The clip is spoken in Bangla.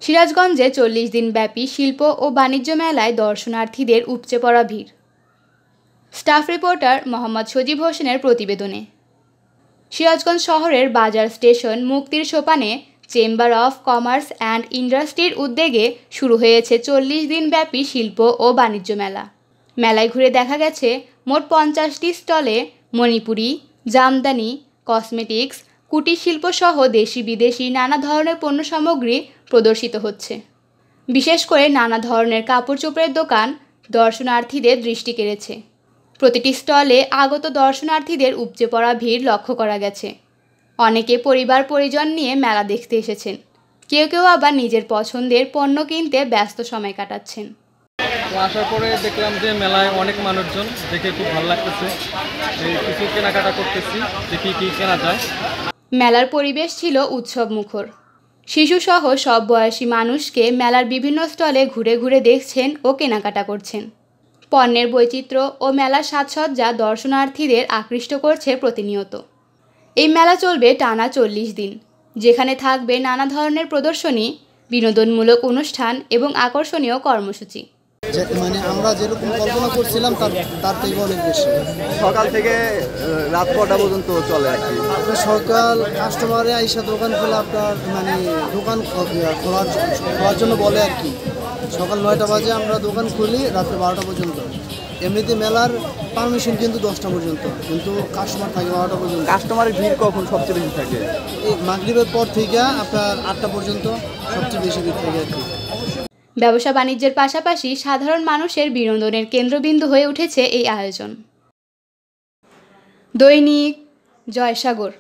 সিরাজগঞ্জে ৪০ দিনব্যাপী শিল্প ও বাণিজ্য মেলায় দর্শনার্থীদের উপচে পড়া ভিড়। স্টাফ রিপোর্টার মোহাম্মদ সজীব হোসেনের প্রতিবেদনে। সিরাজগঞ্জ শহরের বাজার স্টেশন মুক্তির সোপানে চেম্বার অফ কমার্স অ্যান্ড ইন্ডাস্ট্রির উদ্যোগে শুরু হয়েছে ৪০ দিনব্যাপী শিল্প ও বাণিজ্য মেলা। মেলায় ঘুরে দেখা গেছে মোট ৫০টি স্টলে মণিপুরি, জামদানি, কসমেটিক্স, কুটির শিল্পসহ দেশি বিদেশি নানা ধরনের পণ্য সামগ্রী প্রদর্শিত হচ্ছে। বিশেষ করে নানা ধরনের কাপড় চোপড়ের দোকান দর্শনার্থীদের দৃষ্টি কেড়েছে। প্রতিটি স্টলে আগত দর্শনার্থীদের উপচে পড়া ভিড় লক্ষ্য করা গেছে। অনেকে পরিবার পরিজন নিয়ে মেলা দেখতে এসেছেন, কেউ কেউ আবার নিজের পছন্দের পণ্য কিনতে ব্যস্ত সময় কাটাচ্ছেন। আসার পরে দেখলাম যে মেলায় অনেক মানুষজন, দেখে খুব ভালো লাগতেছে। কিছু কেনাকাটা করতেছি, দেখি কি কেনা যায়। মেলার পরিবেশ ছিল উৎসব মুখর। শিশুসহ সব বয়সী মানুষকে মেলার বিভিন্ন স্টলে ঘুরে ঘুরে দেখছেন ও কেনাকাটা করছেন। পণ্যের বৈচিত্র্য ও মেলার সাজসজ্জা দর্শনার্থীদের আকৃষ্ট করছে প্রতিনিয়ত। এই মেলা চলবে টানা ৪০ দিন, যেখানে থাকবে নানা ধরনের প্রদর্শনী, বিনোদনমূলক অনুষ্ঠান এবং আকর্ষণীয় কর্মসূচি। মানে আমরা যেরকম কল্পনা করছিলাম তার থেকে অনেক বেশি। সকাল থেকে রাত কটা পর্যন্ত চলে আর কি? সকাল কাস্টমারে আইসা দোকান খোলা, আপনার মানে দোকান খোলার জন্য বলে আর কি। সকাল 9টা বাজে আমরা দোকান খুলি, রাত্রে 12টা পর্যন্ত। এমনিতে মেলার পারমিশন কিন্তু 10টা পর্যন্ত, কিন্তু কাস্টমার থাকে 12টা পর্যন্ত। কাস্টমারের ভিড় কখন সবচেয়ে বেশি থাকে? এই মাগরিবের পর থেকে আপনার 8টা পর্যন্ত সবচেয়ে বেশি ভিড় থাকে আর কি। ব্যবসা বাণিজ্যের পাশাপাশি সাধারণ মানুষের বিনোদনের কেন্দ্রবিন্দু হয়ে উঠেছে এই আয়োজন। দৈনিক জয়সাগর।